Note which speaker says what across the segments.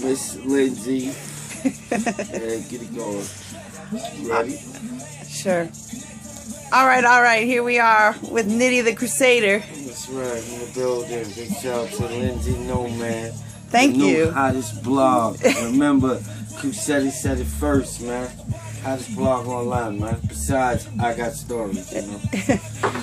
Speaker 1: Miss Lindsey. Yeah, get it going. You ready?
Speaker 2: Sure. All right. Here we are with Nitty the Crusader.
Speaker 1: That's right, in the building. Big shout out to Lindsey KnoMan.
Speaker 2: Thank
Speaker 1: the
Speaker 2: you.
Speaker 1: New hottest blog. Remember, Crusader said it first, man. Hottest blog online, man. Besides, I got stories, you know.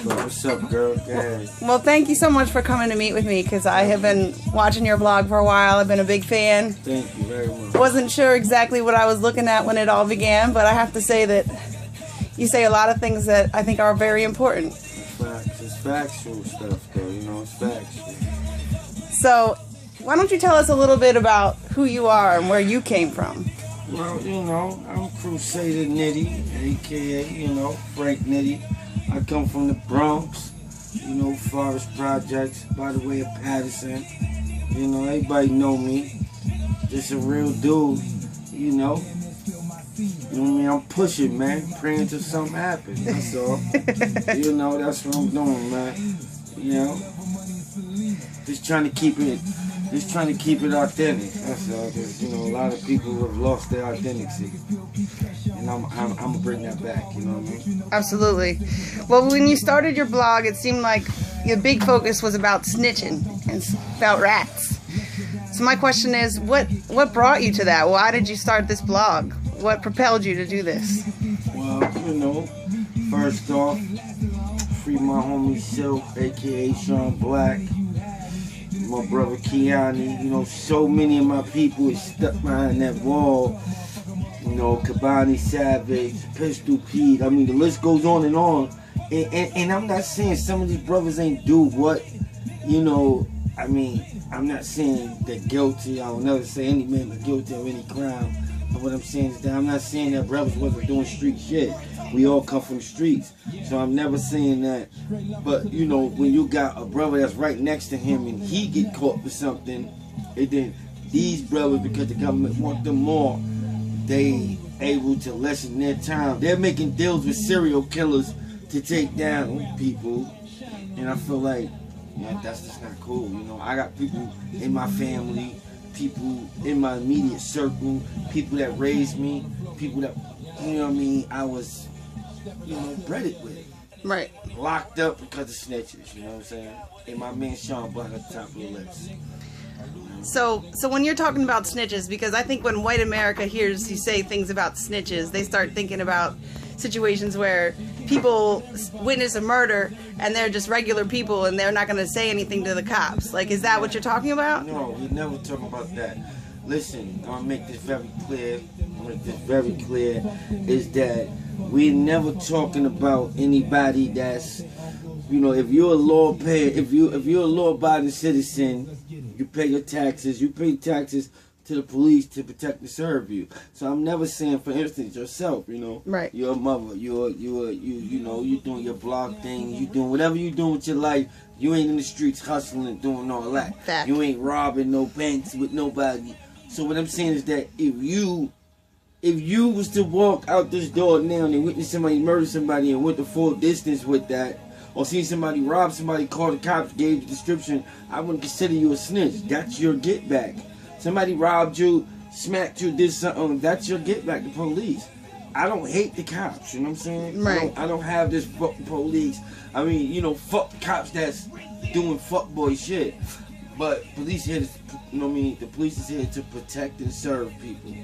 Speaker 1: But what's up, girl? Go ahead.
Speaker 2: Well, thank you so much for coming to meet with me, because I have been watching your blog for a while. I've been a big fan.
Speaker 1: Thank you very much.
Speaker 2: Wasn't sure exactly what I was looking at when it all began, but I have to say that you say a lot of things that I think are very important.
Speaker 1: Facts. It's factual stuff, though. You know, it's factual.
Speaker 2: So, why don't you tell us a little bit about who you are and where you came from?
Speaker 1: Well, you know, I'm Crusader Nitti, a.k.a., you know, Frank Nitti. I come from the Bronx, you know, Forest Projects, by the way of Patterson. You know, everybody know me. Just a real dude, you know. You know what I mean? I'm pushing, man, praying till something happens, that's all. You know, that's what I'm doing, man. You know? Just trying to keep it authentic, that's all. Because, you know, a lot of people have lost their identity. And I'm gonna bring that back, you know what I mean?
Speaker 2: Absolutely. Well, when you started your blog, it seemed like your big focus was about snitching and about rats. So my question is, what brought you to that? Why did you start this blog? What propelled you to do this?
Speaker 1: Well, you know, first off, free my homie Silk, a.k.a. Sean Black, my brother Kiani. You know, so many of my people is stuck behind that wall. You know, Kabani Savage, Pistol Pete. I mean, the list goes on. And I'm not saying some of these brothers ain't do what, you know, I mean, I'm not saying they're guilty. I will never say any man is guilty of any crime. But what I'm saying is that I'm not saying that brothers wasn't doing street shit. We all come from the streets. So I'm never saying that. But, you know, when you got a brother that's right next to him and he get caught for something, and then these brothers, because the government want them more, they able to lessen their time. They're making deals with serial killers to take down people. And I feel like, yeah, that's just not cool. You know, I got people in my family, people in my immediate circle, people that raised me, people that, you know what I mean, I was, you know, breaded with.
Speaker 2: Right.
Speaker 1: Locked up because of snitches, you know what I'm saying? And my man Sean Black at the top of the list.
Speaker 2: So when you're talking about snitches, because I think when white America hears you say things about snitches, they start thinking about situations where people witness a murder and they're just regular people and they're not going to say anything to the cops. Like, is that what you're talking about?
Speaker 1: No, we never talk about that. Listen, I'm going to make this very clear. Is that we're never talking about anybody that's, you know, if you're a if you're a law-abiding citizen, you pay your taxes. You pay taxes to the police to protect and serve you. So I'm never saying, for instance, yourself, you know,
Speaker 2: right,
Speaker 1: your mother, you know, you doing your blog thing, you doing whatever you doing with your life. You ain't in the streets hustling and doing all that.
Speaker 2: Fact.
Speaker 1: You ain't robbing no banks with nobody. So what I'm saying is that if you was to walk out this door now and witness somebody murder somebody and went the full distance with that, or see somebody rob somebody, call the cops, gave the description, I wouldn't consider you a snitch. That's your get back. Somebody robbed you, smacked you, did something, that's your get back to police. I don't hate the cops, you know what I'm saying?
Speaker 2: Right.
Speaker 1: I don't have this fuck police. I mean, you know, fuck cops that's doing fuckboy shit. But police here to, you know what I mean? The police is here to protect and serve people.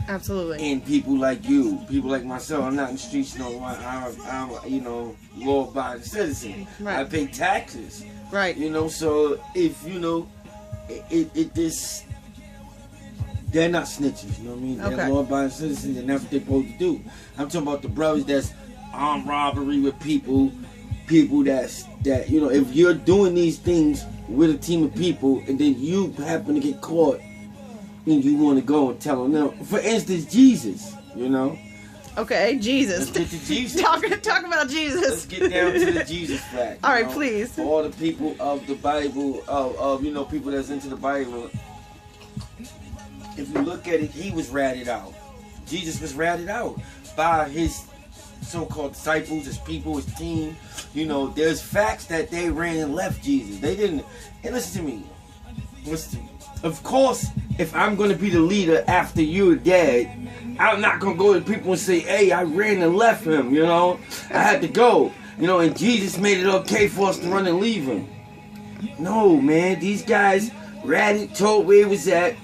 Speaker 2: Absolutely.
Speaker 1: And people like you, people like myself. I'm not in the streets no more. I'm you know, law-abiding citizen.
Speaker 2: Right.
Speaker 1: I pay taxes.
Speaker 2: Right.
Speaker 1: You know, so if, you know, this, they're not snitches, you know what I mean?
Speaker 2: Okay.
Speaker 1: They're law-abiding citizens, and that's what they're supposed to do. I'm talking about the brothers that's armed robbery with people that, you know, if you're doing these things with a team of people and then you happen to get caught and you want to go and tell them, now, for instance, Jesus, you know?
Speaker 2: Okay, Jesus.
Speaker 1: Let's get to Jesus.
Speaker 2: Talk about Jesus.
Speaker 1: Let's get down to the Jesus fact.
Speaker 2: All right, please.
Speaker 1: For all the people of the Bible, of you know, people that's into the Bible, if you look at it, he was ratted out. Jesus was ratted out by his so-called disciples, his people, his team. You know, there's facts that they ran and left Jesus. They didn't. And listen to me. of course, if I'm going to be the leader after you're dead, I'm not going to go to people and say, hey, I ran and left him, you know. I had to go, you know, and Jesus made it okay for us to run and leave him. No, man, these guys ratted, told where he was at,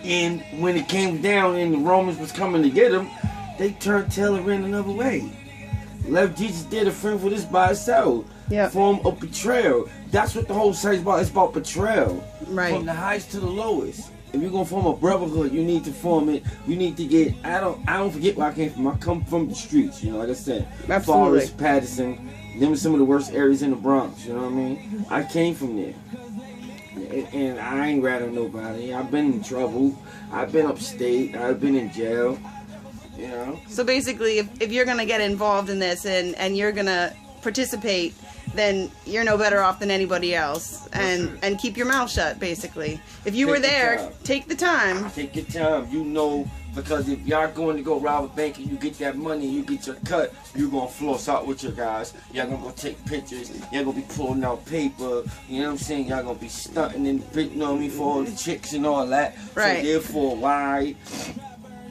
Speaker 1: and when it came down and the Romans was coming to get him, they turned tail and ran another way. Left Jesus dead a friend for this by himself.
Speaker 2: Yeah.
Speaker 1: Form of betrayal. That's what the whole site's about. It's about betrayal.
Speaker 2: Right.
Speaker 1: From the highest to the lowest. If you're gonna form a brotherhood, you need to form it. You need to get. I don't forget where I came from. I come from the streets. You know, like I said,
Speaker 2: Absolutely.
Speaker 1: Forest, Patterson. Them are some of the worst areas in the Bronx. You know what I mean? I came from there, and I ain't ratting nobody. I've been in trouble. I've been upstate. I've been in jail. You know.
Speaker 2: So basically, if you're gonna get involved in this and you're gonna participate, then you're no better off than anybody else, and keep your mouth shut. Basically, if you were there, take the time. Take
Speaker 1: your time. You know, because if y'all going to go rob a bank and you get that money, you get your cut, you're gonna floss out with your guys. Y'all gonna go take pictures. Y'all gonna be pulling out paper. You know what I'm saying? Y'all gonna be stunting and you know what I mean, for all the chicks and all that.
Speaker 2: Right.
Speaker 1: So therefore, why?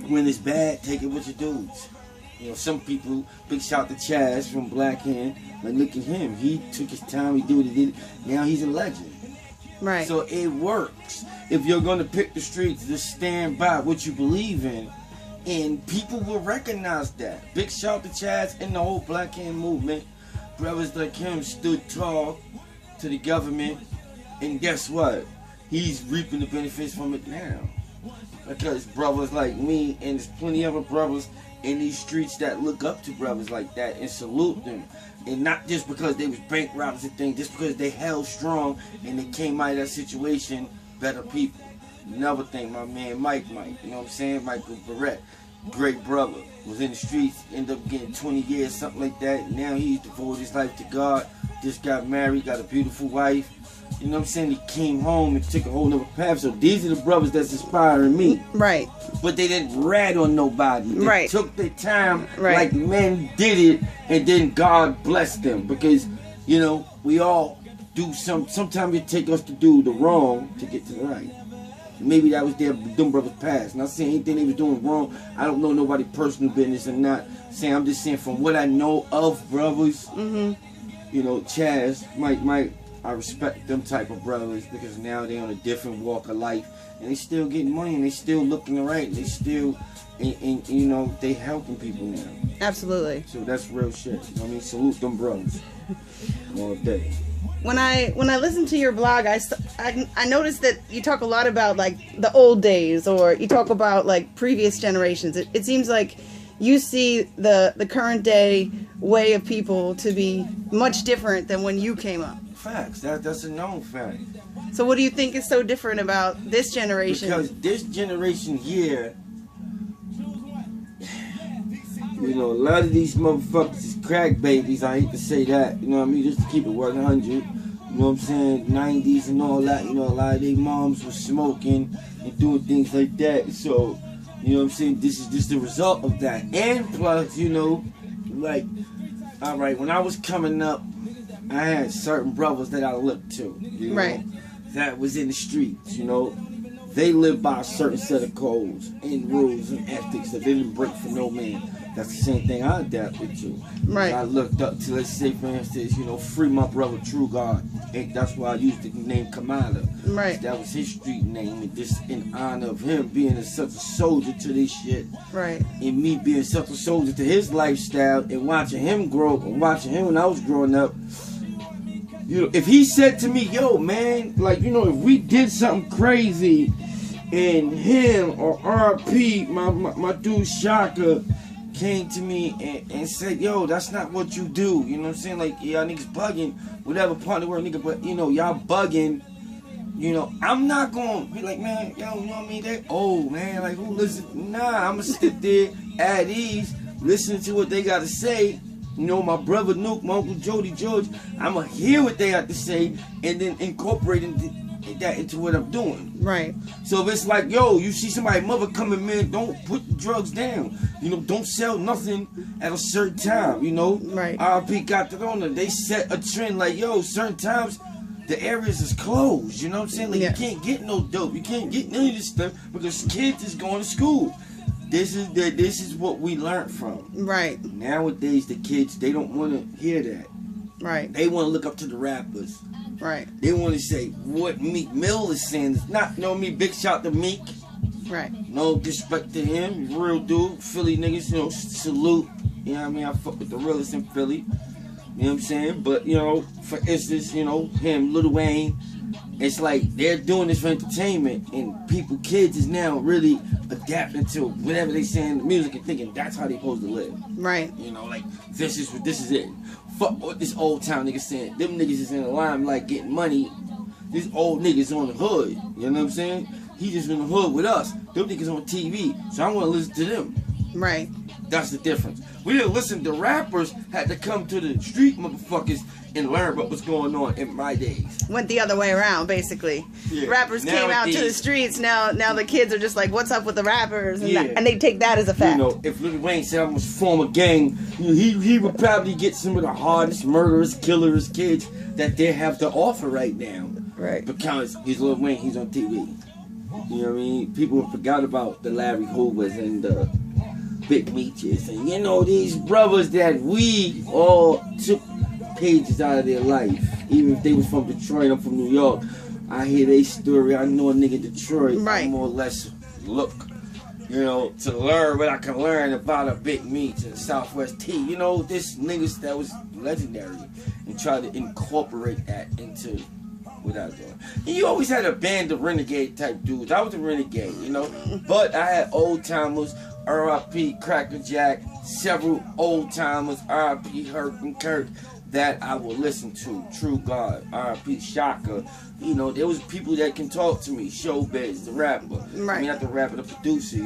Speaker 1: When it's bad, take it with your dudes. You know, some people, big shout to Chaz from Black Hand, like look at him. He took his time, he did what he did. Now he's a legend.
Speaker 2: Right.
Speaker 1: So it works. If you're gonna pick the streets, just stand by what you believe in. And people will recognize that. Big shout to Chaz and the whole Black Hand movement. Brothers like him stood tall to the government. And guess what? He's reaping the benefits from it now. Because brothers like me, and there's plenty of other brothers in these streets that look up to brothers like that and salute them. And not just because they was bank robbers and things, just because they held strong and they came out of that situation better people. Another thing, my man Mike, you know what I'm saying? Michael Barrett, great brother, was in the streets, ended up getting 20 years, something like that. Now he's devoted his life to God, just got married, got a beautiful wife. You know what I'm saying? He came home and took a whole nother path. So these are the brothers that's inspiring me.
Speaker 2: Right.
Speaker 1: But they didn't rat on nobody. They took their time like men did it, and then God blessed them. Because, you know, we all do sometimes it take us to do the wrong to get to the right. Maybe that was them brothers' past. Not saying anything they was doing wrong. I don't know nobody personal business and not saying. I'm just saying from what I know of brothers, you know, Chaz, Mike, I respect them type of brothers because now they on a different walk of life and they still getting money and they still looking right. They still, and you know, they helping people now.
Speaker 2: Absolutely.
Speaker 1: So that's real shit. You know what I mean? Salute them brothers all day.
Speaker 2: When I listen to your blog, I noticed that you talk a lot about like the old days, or you talk about like previous generations. It seems like you see the current day way of people to be much different than when you came up.
Speaker 1: Facts. That's a known fact.
Speaker 2: So what do you think is so different about this generation?
Speaker 1: Because this generation here, you know, a lot of these motherfuckers is crack babies. I hate to say that. You know what I mean? Just to keep it 100. You know what I'm saying? 90s and all that. You know, a lot of their moms were smoking and doing things like that. So, you know what I'm saying? This is just the result of that. And plus, you know, like, all right, when I was coming up, I had certain brothers that I looked to, you know, that was in the streets, you know. They lived by a certain set of codes and rules and ethics that they didn't break for no man. That's the same thing I adapted to.
Speaker 2: Right.
Speaker 1: I looked up to, let's say, for instance, you know, free my brother True God. And that's why I used the name Comeouta.
Speaker 2: Right.
Speaker 1: That was his street name, and just in honor of him being such a soldier to this shit.
Speaker 2: Right.
Speaker 1: And me being such a soldier to his lifestyle and watching him grow and watching him when I was growing up. You know, if he said to me, yo, man, like, you know, if we did something crazy and him or RP, my dude Shaka, came to me and said, yo, that's not what you do. You know what I'm saying? Like, y'all niggas bugging, whatever part of the word, nigga, but, you know, y'all bugging. You know, I'm not going to be like, man, yo, you know what I mean? They old, man. Like, who listen? Nah, I'm going to sit there at ease, listening to what they got to say. You know, my brother Nuke, my uncle Jody George, I'm going to hear what they have to say and then incorporating that into what I'm doing.
Speaker 2: Right.
Speaker 1: So if it's like, yo, you see somebody mother coming, man, don't put the drugs down. You know, don't sell nothing at a certain time, you know.
Speaker 2: Right.
Speaker 1: RP got that on there. They set a trend like, yo, certain times, the areas is closed. You know what I'm saying? Like
Speaker 2: Yeah.
Speaker 1: you can't get no dope. You can't get none of this stuff because kids is going to school. This is what we learned from.
Speaker 2: Right.
Speaker 1: Nowadays, the kids, they don't want to hear that.
Speaker 2: Right.
Speaker 1: They want to look up to the rappers.
Speaker 2: Right.
Speaker 1: They want to say what Meek Mill is saying. It's not, me, big shout to Meek.
Speaker 2: Right.
Speaker 1: No disrespect to him. He's a real dude. Philly niggas, salute. You know what I mean? I fuck with the realest in Philly. You know what I'm saying? But, for instance, him, Lil Wayne, it's like they're doing this for entertainment, and kids is now really adapting to whatever they say in the music and thinking that's how they supposed to live.
Speaker 2: Right.
Speaker 1: Like this is it. Fuck what this old town niggas saying. Them niggas is in the limelight getting money. These old niggas on the hood. You know what I'm saying? He just in the hood with us. Them niggas on TV, so I'm gonna listen to them.
Speaker 2: Right.
Speaker 1: That's the difference. We didn't listen to rappers, had to come to the street motherfuckers and learn what was going on in my days.
Speaker 2: Went the other way around, basically.
Speaker 1: Yeah.
Speaker 2: Rappers came out to the streets. Now the kids are just like, what's up with the rappers? And, and they take that as a fact.
Speaker 1: If Lil Wayne said I must form a gang, he would probably get some of the hardest murderers, killers, kids that they have to offer right now.
Speaker 2: Right.
Speaker 1: Because he's Lil Wayne, he's on TV. You know what I mean? People forgot about the Larry Hoovers and the Big Meaches and these brothers that we all took pages out of their life. Even if they was from Detroit, I'm from New York. I hear their story. I know a nigga in Detroit.
Speaker 2: Right.
Speaker 1: I more or less look, to learn what I can learn about a Big Meats and Southwest T. This niggas that was legendary, and try to incorporate that into what I was doing. And you always had a band of renegade type dudes. I was a renegade, but I had old timers. R.I.P. Cracker Jack, several old timers, R.I.P. Herc and Kirk, that I will listen to. True God, R.I.P. Shaka. There was people that can talk to me. Showbiz, the rapper.
Speaker 2: Right.
Speaker 1: I mean, not the rapper, the producer.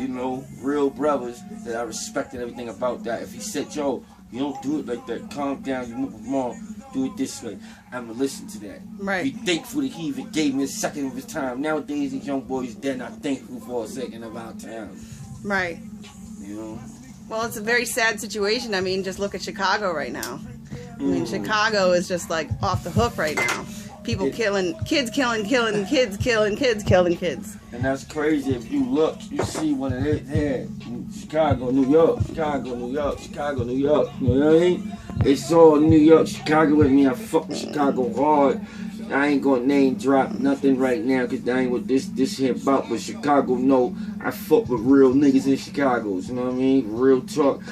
Speaker 1: Real brothers that I respected everything about that. If he said, yo, you don't do it like that. Calm down. You move along. Do it this way. I'm gonna listen to that.
Speaker 2: Right.
Speaker 1: Be thankful that he even gave me a second of his time. Nowadays, these young boys, they're not thankful for a second of our time.
Speaker 2: Right. Well, it's a very sad situation. I mean, just look at Chicago right now. I mean, Chicago is just like off the hook right now. People killing, kids killing, kids killing, kids killing kids.
Speaker 1: And that's crazy. If you look, you see one of it here. Chicago, New York, Chicago, New York, Chicago, New York. You know what I mean? It's all New York, Chicago with me. I fuck with Chicago hard. I ain't gonna name drop nothing right now because that ain't what this here about. But Chicago, no, I fuck with real niggas in Chicago. You know what I mean? Real talk.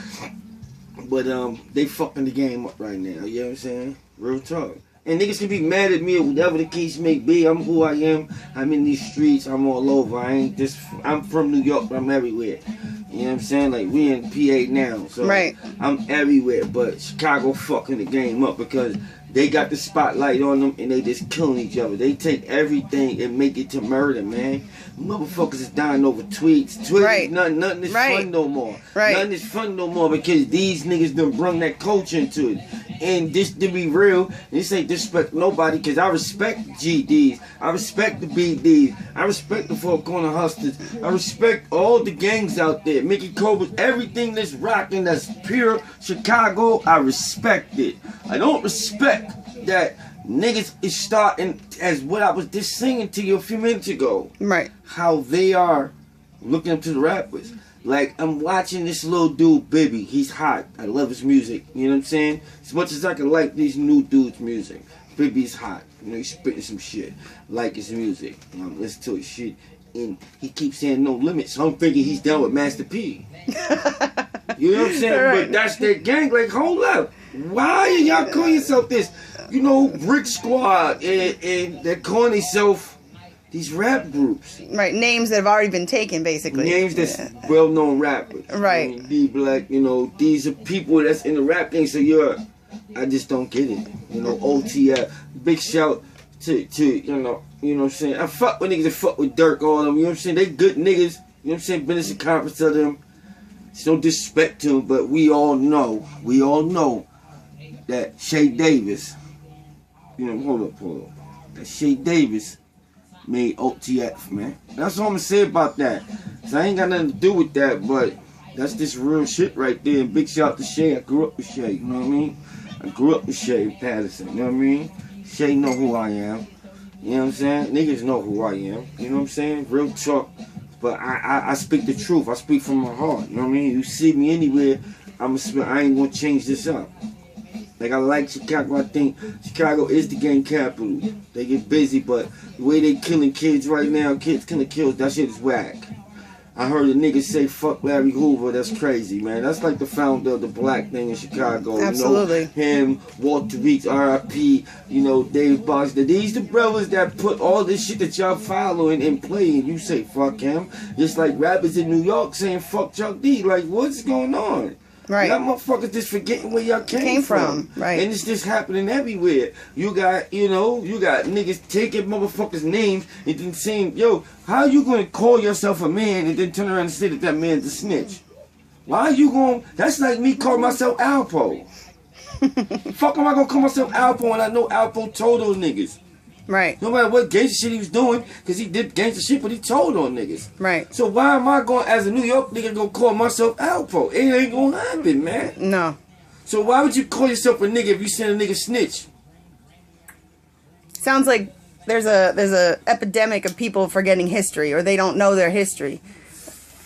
Speaker 1: But they fucking the game up right now. You know what I'm saying? Real talk. And niggas can be mad at me or whatever the case may be. I'm who I am. I'm in these streets. I'm all over. I'm from New York, but I'm everywhere. You know what I'm saying? Like, we in PA now. So
Speaker 2: right.
Speaker 1: I'm everywhere. But Chicago fucking the game up because they got the spotlight on them and they just killing each other. They take everything and make it to murder, man. Motherfuckers is dying over tweets.
Speaker 2: Right.
Speaker 1: Nothing is fun no more.
Speaker 2: Right.
Speaker 1: Nothing is fun no more because these niggas done brung that culture into it. And this, to be real, this ain't disrespect nobody because I respect GDs. I respect the BDs. I respect the Four Corner Hustlers. I respect all the gangs out there. Mickey Cobras, everything that's rocking, that's pure Chicago, I respect it. I don't respect that niggas is starting as what I was just singing to you a few minutes ago.
Speaker 2: Right.
Speaker 1: How they are looking up to the rappers. Like, I'm watching this little dude, Bibby. He's hot. I love his music. You know what I'm saying? As much as I can like these new dudes' music, Bibby's hot. He's spitting some shit. Like his music. Listen to his shit. And he keeps saying no limits. So I'm thinking he's down with Master P. You know what I'm saying?
Speaker 2: Right.
Speaker 1: But that's their gang. Like, hold up. Why are y'all calling yourself this? Brick Squad. And they're calling themselves these rap groups.
Speaker 2: Right, names that have already been taken, basically.
Speaker 1: Names that's well-known rappers.
Speaker 2: Right.
Speaker 1: D-Black, these are people that's in the rap thing, so I just don't get it. OTF. Big shout to you know what I'm saying? I fuck with niggas that fuck with Dirk, all them, you know what I'm saying? They good niggas, you know what I'm saying? Been in some conference to them. It's no disrespect to them, but we all know that Shay Davis, hold up. That Shay Davis made OTF, man. That's all I'm gonna say about that. So I ain't got nothing to do with that, but that's just real shit right there. And big shout to Shay. I grew up with Shay, you know what I mean? I grew up with Shay in Patterson, you know what I mean? Shay know who I am. You know what I'm saying? Niggas know who I am. You know what I'm saying? Real talk. But I speak the truth. I speak from my heart. You know what I mean? You see me anywhere, I ain't gonna change this up. Like, I like Chicago. I think Chicago is the gang capital. They get busy, but the way they killing kids right now, kids killing kills, that shit is whack. I heard a nigga say, fuck Larry Hoover. That's crazy, man. That's like the founder of the black thing in Chicago.
Speaker 2: Absolutely.
Speaker 1: You know, him, Walter Weeks, R.I.P., you know, Dave Boxer. These the brothers that put all this shit that y'all following and playing. You say, fuck him. Just like rappers in New York saying, fuck Chuck D. Like, what's going on?
Speaker 2: Right.
Speaker 1: Y'all motherfuckers just forgetting where y'all came from.
Speaker 2: Right.
Speaker 1: And it's just happening everywhere. You got niggas taking motherfuckers' names and then saying, yo, how you gonna call yourself a man and then turn around and say that that man's a snitch? Why are you gonna, that's like me calling myself Alpo. Fuck am I gonna call myself Alpo when I know Alpo told those niggas?
Speaker 2: Right.
Speaker 1: No matter what gangster shit he was doing, because he did gangster shit, but he told on niggas.
Speaker 2: Right.
Speaker 1: So why am I going, as a New York nigga, gonna call myself Alpo? It ain't gonna happen, man.
Speaker 2: No.
Speaker 1: So why would you call yourself a nigga if you send a nigga snitch?
Speaker 2: Sounds like there's a epidemic of people forgetting history, or they don't know their history.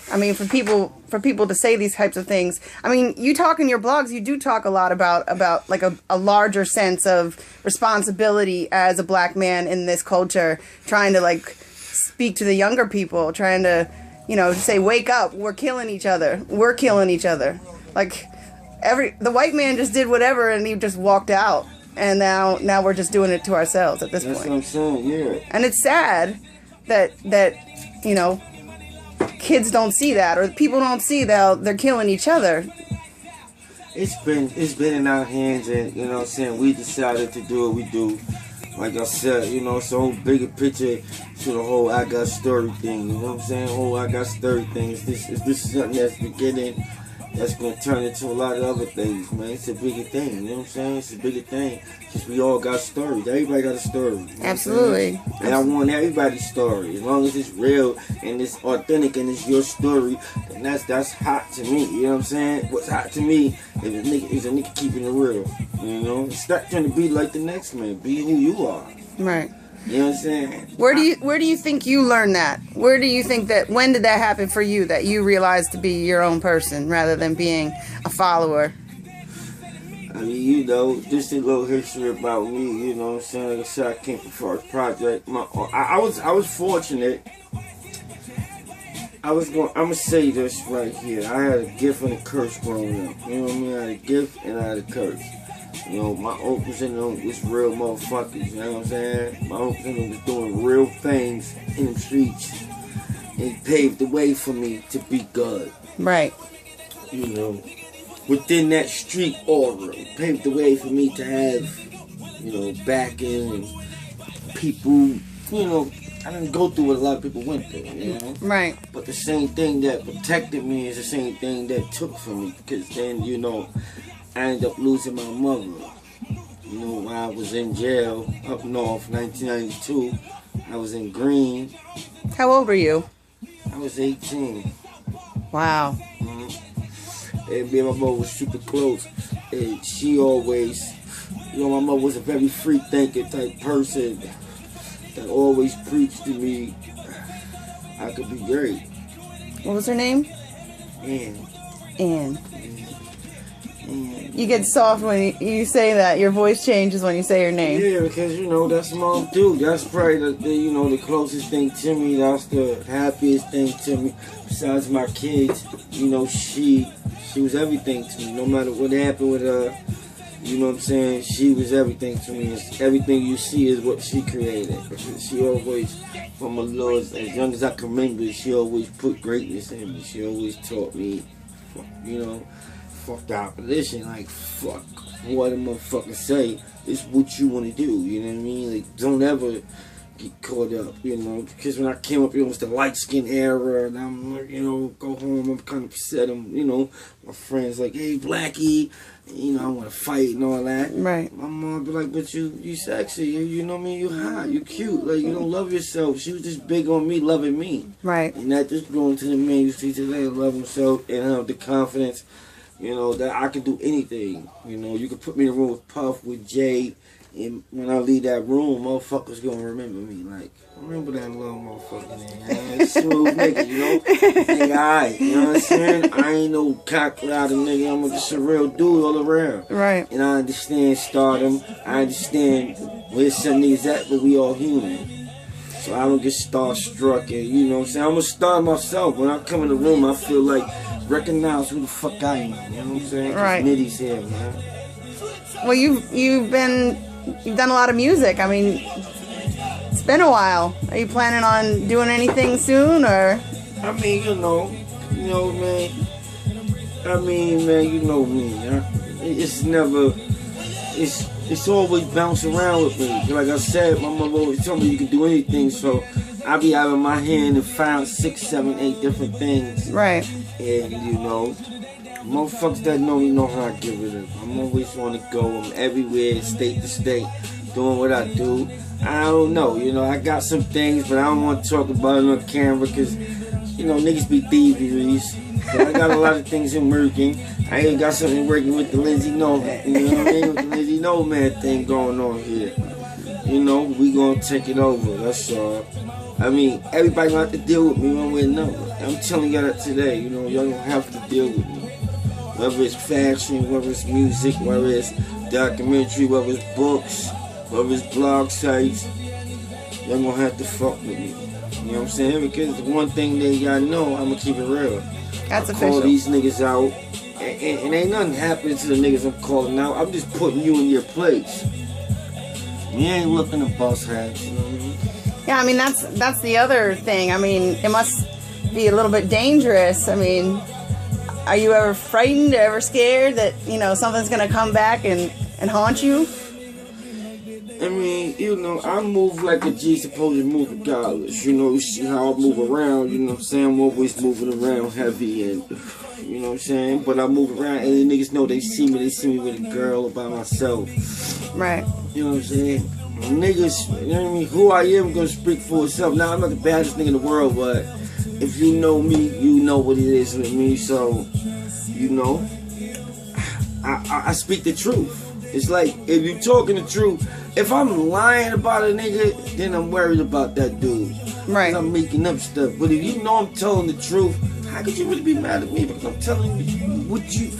Speaker 2: I mean, for people to say these types of things. I mean, you talk in your blogs, you do talk a lot about like a larger sense of responsibility as a black man in this culture, trying to like speak to the younger people, trying to, you know, say, wake up, we're killing each other. We're killing each other. Like the white man just did whatever and he just walked out. And now we're just doing it to ourselves at this point.
Speaker 1: That's what I'm saying, yeah.
Speaker 2: And it's sad that you know, kids don't see that, or people don't see that they're killing each other.
Speaker 1: It's been in our hands, and you know what I'm saying, we decided to do what we do. Like I said, you know, it's a whole bigger picture to the whole I Got Story thing, you know what I'm saying? Whole I Got Story thing. This is something that's beginning, that's gonna turn into a lot of other things, man. It's a bigger thing, you know what I'm saying? It's a bigger thing. Because we all got stories. Everybody got a story. You know
Speaker 2: Absolutely.
Speaker 1: And I want everybody's story. As long as it's real and it's authentic and it's your story, and that's hot to me. You know what I'm saying? What's hot to me is a nigga keeping it real. You know? Stop trying to be like the next man. Be who you are.
Speaker 2: Right.
Speaker 1: You know what I'm saying?
Speaker 2: Where do you think you learned that? Where do you think that, when did that happen for you, that you realized to be your own person rather than being a follower?
Speaker 1: I mean, you know, just a little history about me, you know what I'm saying? Like I said, I came from First Project. I was fortunate. I'm gonna say this right here. I had a gift and a curse growing up. You know what I mean? I had a gift and I had a curse. You know, my uncles and them was real motherfuckers, you know what I'm saying? My uncles and them was doing real things in the streets. And it paved the way for me to be good.
Speaker 2: Right.
Speaker 1: You know, within that street aura, it paved the way for me to have, you know, backing and people, you know, I didn't go through what a lot of people went through, you know?
Speaker 2: Right.
Speaker 1: But the same thing that protected me is the same thing that took from me, because then, you know, I ended up losing my mother. You know, when I was in jail up north, 1992, I was in Green.
Speaker 2: How old were you?
Speaker 1: I was 18.
Speaker 2: Wow.
Speaker 1: Mm-hmm. And me and my mother was super close. And she always, you know, my mother was a very free thinker type person that always preached to me I could be great.
Speaker 2: What was her name?
Speaker 1: Ann.
Speaker 2: You get soft when you say that. Your voice changes when you say her name.
Speaker 1: Yeah, because, you know, that's mom too. That's probably you know, the closest thing to me. That's the happiest thing to me. Besides my kids, you know, she was everything to me. No matter what happened with her, you know what I'm saying? She was everything to me. Everything you see is what she created. She always, from a little, as young as I can remember, she always put greatness in me. She always taught me, you know, fuck the opposition. Like, fuck what a motherfucker say. It's what you want to do. You know what I mean? Like, don't ever get caught up, you know. Because when I came up, it was the light skin era, and I'm, you know, go home, I'm kind of upset. You know, my friends like, hey, Blackie, you know, I want to fight and all that.
Speaker 2: Right.
Speaker 1: My mom be like, but you sexy, you know what I mean? You hot, you cute, like, you don't love yourself. She was just big on me loving me.
Speaker 2: Right.
Speaker 1: And that just growing to the man you see today, love himself and have the confidence, you know, that I can do anything. You know, you can put me in a room with Puff, with Jay, And when I leave that room, motherfuckers gonna remember me. Like, remember that little motherfucker there. Smooth nigga, you know? Nigga, alright, you know what I'm saying? I ain't no cock louder nigga. I'm just a real dude all around.
Speaker 2: Right.
Speaker 1: And I understand stardom. I understand where some niggas at, but we all human. So I don't get starstruck and, you know what I'm saying? I'm a star myself. When I come in the room, I feel like, recognize who the fuck I am. You know what I'm saying?
Speaker 2: Right.
Speaker 1: Nitty's here, man.
Speaker 2: Well, you've done a lot of music. I mean, it's been a while. Are you planning on doing anything soon, or?
Speaker 1: I mean, you know, man. I mean, man, you know me. It's never, it's always bouncing around with me. Like I said, my mother always told me you can do anything, so I be out of my hand and found 6, 7, 8 different things.
Speaker 2: Right.
Speaker 1: And you know, motherfuckers that know me know how I give it up. I'm always on the go. I'm everywhere, state to state, doing what I do. I don't know, you know, I got some things, but I don't want to talk about it on camera because, you know, niggas be thieveries. So I got a lot of things in working. I even got something working with the Lindsey KnoMan, you know what I mean? With the Lindsey KnoMan thing going on here. You know, we gonna take it over, that's all. I mean, everybody gonna have to deal with me one way or another. I'm telling y'all that today, you know, y'all gonna have to deal with me. Whether it's fashion, whether it's music, whether it's documentary, whether it's books, whether it's blog sites, y'all gonna have to fuck with me. You know what I'm saying? Because the one thing that y'all know, I'm gonna keep it real.
Speaker 2: That's
Speaker 1: official. Call these niggas out, and ain't nothing happening to the niggas I'm calling out. I'm just putting you in your place. You ain't looking to bust hats, you know what I mean?
Speaker 2: Yeah, I mean, that's the other thing. I mean, it must be a little bit dangerous. I mean, are you ever frightened, ever scared that, you know, something's going to come back and haunt you?
Speaker 1: I mean, you know, I move like a G supposed to move regardless. You know, you see how I move around, you know what I'm saying? I'm always moving around heavy and, you know what I'm saying? But I move around and the niggas know they see me with a girl or by myself.
Speaker 2: Right.
Speaker 1: You know what I'm saying? Niggas, you know what I mean? Who I am gonna speak for itself. Now, I'm not the baddest nigga in the world, but if you know me, you know what it is with me. So, you know, I speak the truth. It's like, if you talking the truth, if I'm lying about a nigga, then I'm worried about that dude.
Speaker 2: Right.
Speaker 1: I'm making up stuff. But if you know I'm telling the truth, how could you really be mad at me? Because I'm telling you what you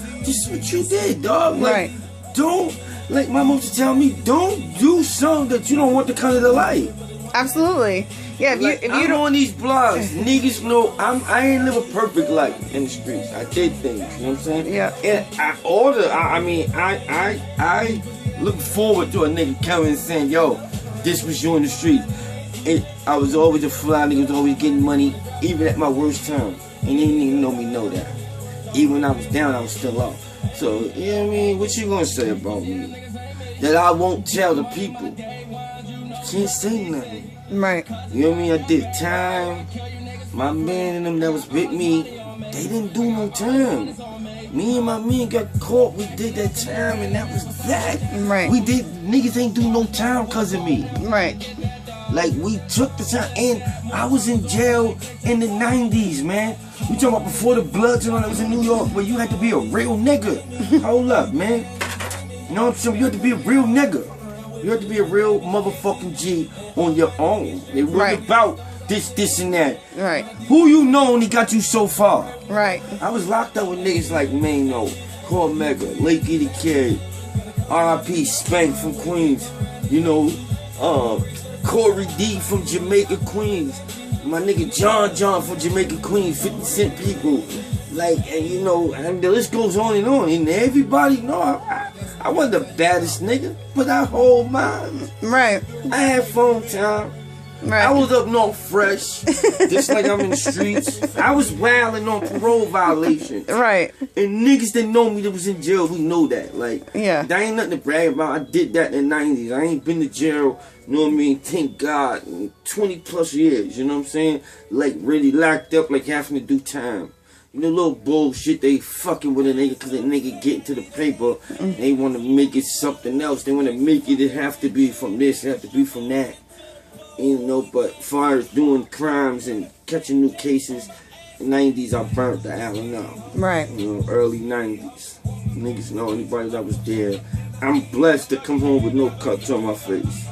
Speaker 1: did, dog. Like,
Speaker 2: right.
Speaker 1: Don't, like my mom used to tell me, don't do something that you don't want to come to the light.
Speaker 2: Absolutely. Yeah, if
Speaker 1: like,
Speaker 2: you
Speaker 1: I'm
Speaker 2: don't
Speaker 1: on these blogs, niggas know I ain't live a perfect life in the streets. I did things, you know what I'm saying?
Speaker 2: Yeah.
Speaker 1: And I look forward to a nigga coming and saying, yo, this was you in the street. I was always a fly nigga, was always getting money, even at my worst time. And you didn't even know me know that. Even when I was down, I was still up. So, you know what I mean? What you gonna say about me? That I won't tell the people. Can't say nothing.
Speaker 2: Right.
Speaker 1: You know what I mean? I did time. My man and them that was with me, they didn't do no time. Me and my man got caught. We did that time, and that was that.
Speaker 2: Right.
Speaker 1: Niggas ain't do no time because of me.
Speaker 2: Right.
Speaker 1: Like, we took the time, and I was in jail in the 90s, man. We talking about before the Bloods and all that was in New York, where you had to be a real nigga. Hold up, man. You know what I'm saying? You had to be a real nigga. You have to be a real motherfucking G on your own. It wasn't
Speaker 2: right.
Speaker 1: about this, and that.
Speaker 2: Right.
Speaker 1: Who you know only got you so far.
Speaker 2: Right.
Speaker 1: I was locked up with niggas like Mano, Cormega, Lakey the Kid, R.I.P. Spank from Queens, you know, Corey D from Jamaica, Queens, my nigga John from Jamaica, Queens, 50 Cent people. Like, and you know, and the list goes on, and everybody know I wasn't the baddest nigga, but I hold mine. Right. I had phone time. Right. I was up north fresh, just like I'm in the streets. I was wilding on parole violations. Right. And niggas that know me that was in jail, we know that. Like, yeah. That ain't nothing to brag about. I did that in the 90s. I ain't been to jail, you know what I mean, thank God, 20 plus years, you know what I'm saying? Like, really locked up, like having to do time. You know, little bullshit, they fucking with a nigga because the nigga get into the paper. They want to make it something else. They want to make it have to be from this, it have to be from that. You know, but as far as doing crimes and catching new cases, in the 90s I burnt the alley out. Right. You know, early 90s. Niggas know anybody that was there. I'm blessed to come home with no cuts on my face.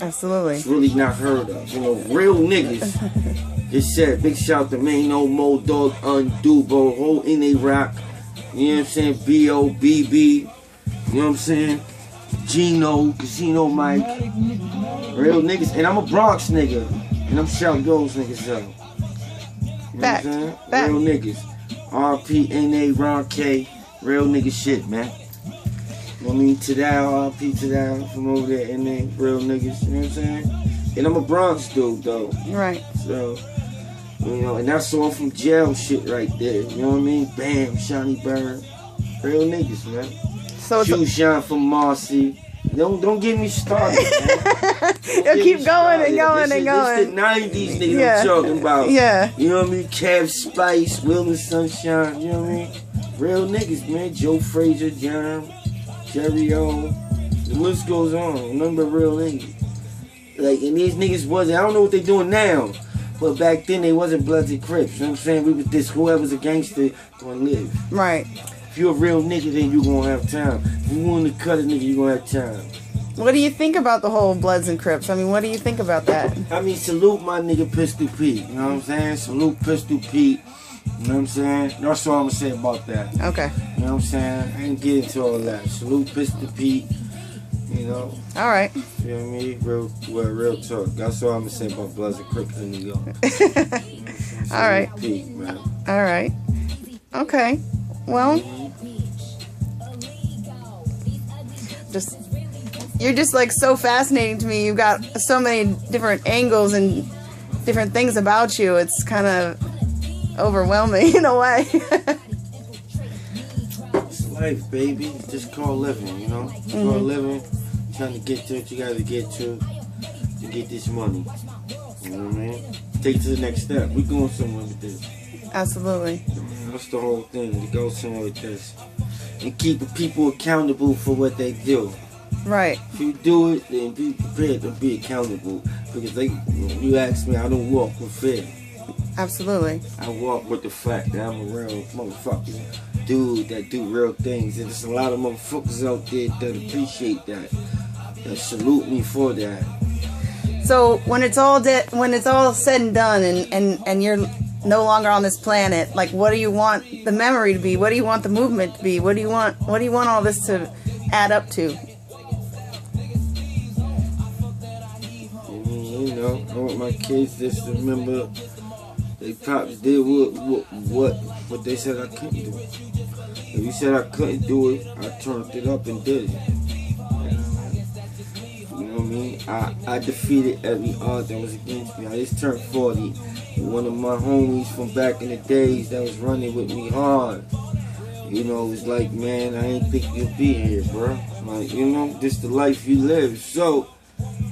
Speaker 2: Absolutely.
Speaker 1: It's really not heard of. You know, real niggas. Just said, big shout to Mano, Mo Dog, Undubo, whole in rock. You know what I'm saying? B.O.B.B. You know what I'm saying? Gino, Casino Mike. Real niggas. And I'm a Bronx nigga. And I'm shouting those niggas out. You know
Speaker 2: Fact.
Speaker 1: what I'm saying?
Speaker 2: Fact.
Speaker 1: Real niggas. R.P.N.A. Ron K. Real nigga shit, man. You know what I mean? To that, R.P. to that, from over there, N.A. Real niggas. You know what I'm saying? And I'm a Bronx dude, though.
Speaker 2: Right.
Speaker 1: So, you know, and that's all from jail shit right there. You know what I mean? Bam, Shiny Bird. Real niggas, man.
Speaker 2: So
Speaker 1: Shoe Shine from Marcy. Don't get me started, man.
Speaker 2: It'll keep going and going
Speaker 1: this
Speaker 2: and going.
Speaker 1: This the 90s niggas
Speaker 2: Yeah.
Speaker 1: I'm talking about.
Speaker 2: Yeah.
Speaker 1: You know what I mean? Kev Spice, Will Sunshine, you know what I mean? Real niggas, man. Joe Frazier, John, Jerry O. The list goes on. Nothing but real niggas. Like, and these niggas wasn't, I don't know what they doing now. But back then they wasn't Bloods and Crips. You know what I'm saying? We was this, whoever's a gangster gonna live.
Speaker 2: Right.
Speaker 1: If you're a real nigga, then you gonna have time. If you want to cut a nigga, you gonna have time.
Speaker 2: What do you think about the whole Bloods and Crips? I mean, what do you think about that?
Speaker 1: I mean, salute my nigga Pistol Pete. You know what I'm saying? Salute Pistol Pete. You know what I'm saying? That's all I'm gonna say about that.
Speaker 2: Okay.
Speaker 1: You know what I'm saying? I ain't get into all that. Salute Pistol Pete. You know?
Speaker 2: All right.
Speaker 1: You know what I mean? Real talk. That's all I'm gonna say about Bloods and Crips in New York. You know what I'm saying?
Speaker 2: All right.
Speaker 1: Pete, man.
Speaker 2: All right. Okay. Well, you're just like so fascinating to me. You've got so many different angles and different things about you. It's kind of overwhelming in a way.
Speaker 1: It's life, baby. Just call living, you know? Call living. Trying to get to what you gotta get to get this money. You know what I mean? Take it to the next step. We going somewhere with this.
Speaker 2: Absolutely.
Speaker 1: That's the whole thing. To go somewhere with this. And keep the people accountable for what they do.
Speaker 2: Right.
Speaker 1: If you do it, then be prepared to be accountable. Because you ask me, I don't walk with fear.
Speaker 2: Absolutely.
Speaker 1: I walk with the fact that I'm a real motherfucking dude that do real things. And there's a lot of motherfuckers out there that appreciate that. That salute me for that.
Speaker 2: So when it's all said and done and you're no longer on this planet, like, what do you want the memory to be? What do you want the movement to be? What do you want all this to add up to?
Speaker 1: You know, I want my kids just to remember they pops did what they said I couldn't do. If you said I couldn't do it, I turned it up and did it. You know what I mean? I defeated every odds that was against me. I just turned 40. And one of my homies from back in the days that was running with me hard, you know, was like, man, I ain't think you'd be here, bro. Like, you know, this the life you live. So,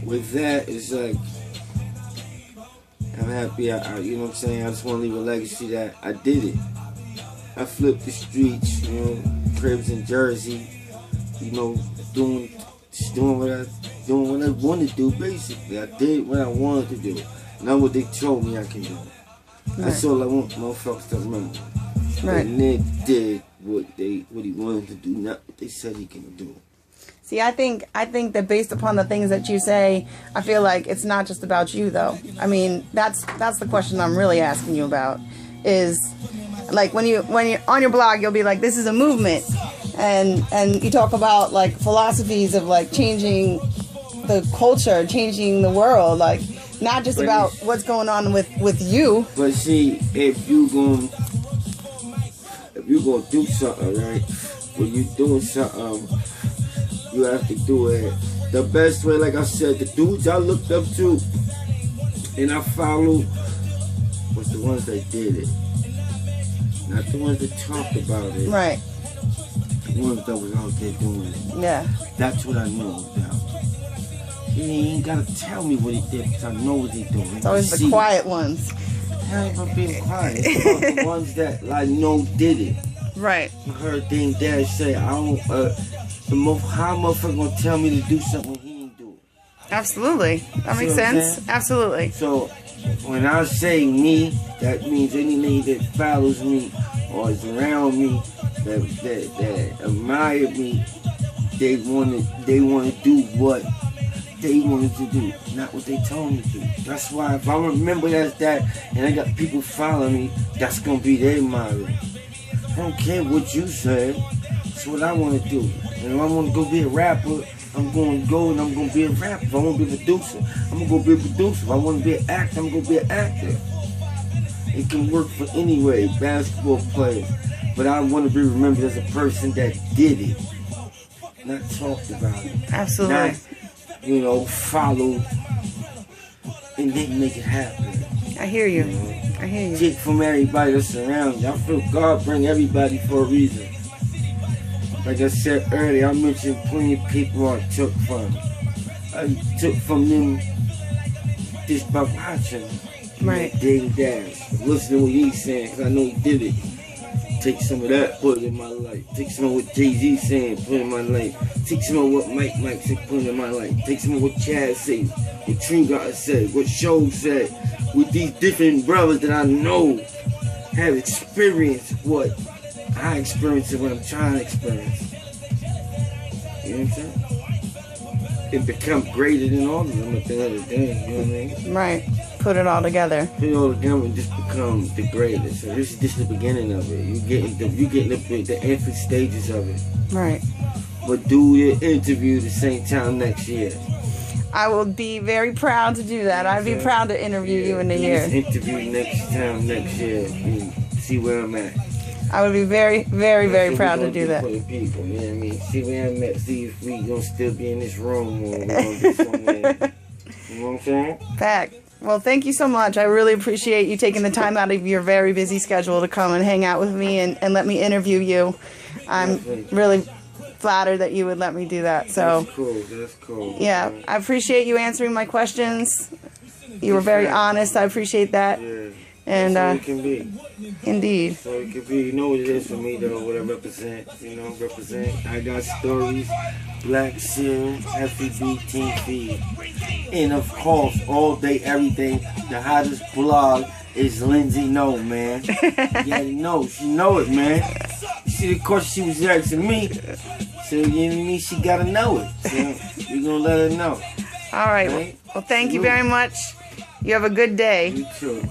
Speaker 1: with that, it's like, I'm happy, you know what I'm saying? I just want to leave a legacy that I did it. I flipped the streets, you know, cribs in Jersey, you know, doing what I wanted to do, basically. I did what I wanted to do, not what they told me I can do. Right. That's all I want motherfuckers to remember.
Speaker 2: Right.
Speaker 1: And Nick did what he wanted to do, not what they said he can do.
Speaker 2: See, I think that based upon the things that you say, I feel like it's not just about you, though. I mean, that's the question I'm really asking you about. Is like when you're on your blog, you'll be like, this is a movement, and you talk about like philosophies of like changing the culture, changing the world, like not just about what's going on with you.
Speaker 1: But see, if you gonna do something, right? When you doing something, you have to do it the best way. Like I said, the dudes I looked up to and I followed was the ones that did it. Not the ones that talked about it.
Speaker 2: Right.
Speaker 1: The ones that was out there doing it.
Speaker 2: Yeah.
Speaker 1: That's what I know about. He ain't gotta tell me what he did because I know what he doing.
Speaker 2: It's always the quiet ones.
Speaker 1: I ain't gonna be quiet. It's about the ones that I know did it.
Speaker 2: Right.
Speaker 1: I heard things Dad say, how motherfucker gonna tell me to do something when he ain't do it?
Speaker 2: Absolutely. That makes sense. Absolutely.
Speaker 1: So when I say me, that means any nigga that follows me or is around me, that admire me, they want to do what they wanted to do, not what they told me to do. That's why if I remember that and I got people following me, that's gonna be their motto. I don't care what you say. That's what I want to do. And if I want to go be a rapper, I'm going to go and I'm going to be a rapper. If I want to be a producer, I'm going to go be a producer. If I want to be an actor, I'm going to be an actor. It can work for anyway, basketball players. But I want to be remembered as a person that did it, not talked about it.
Speaker 2: Absolutely.
Speaker 1: Not, followed and didn't make it happen.
Speaker 2: I hear you. I hear you.
Speaker 1: Take from everybody that's around you. I feel God bring everybody for a reason. Like I said earlier, I mentioned plenty of people I took from. I took from them just by watching.
Speaker 2: Right.
Speaker 1: Daily Dash. Listening to what he's saying, because I know he did it. Take some of that, put it in my life. Take some of what Jay-Z saying, put it in my life. Take some of what Mike said, put it in my life. Take some of what Chad said, what True God said, what Show said. With these different brothers that I know have experienced what I experience and what I'm trying to experience. You know what I'm saying? And become greater than all of them at the end of the day, you know what I mean?
Speaker 2: Right. Put it all together.
Speaker 1: Put it all together and just become the greatest. So this is just the beginning of it. You getting the infant stages of it.
Speaker 2: Right.
Speaker 1: But do your interview the same time next year.
Speaker 2: I will be very proud to do that. I'd be proud to interview you in the year.
Speaker 1: Interview next year and see where I'm at.
Speaker 2: I would be very, very, very proud to do that.
Speaker 1: For the people, you know what I mean? See where I'm at, see if we gonna still be in this room or we're gonna be somewhere. You know what I'm saying?
Speaker 2: Fact. Well, thank you so much. I really appreciate you taking the time out of your very busy schedule to come and hang out with me and let me interview you. I'm really flattered that you would let me do that. So
Speaker 1: that's cool.
Speaker 2: Yeah, I appreciate you answering my questions. You were very honest. I appreciate that.
Speaker 1: Yeah.
Speaker 2: And
Speaker 1: that's all it can be.
Speaker 2: Indeed.
Speaker 1: So it can be. You know what it is for me though. What I represent. Represent. Igotstories, Black Seal, FEB, Team Feed, and of course, all day, every day, the hottest blog is Lindsey KnoMan. Yeah, she know it, man. See, of course, she was asking me. So, you know what I mean? She gotta know it. So, we're gonna let her know.
Speaker 2: All right. Well, thank you very much. You have a good day.
Speaker 1: You too.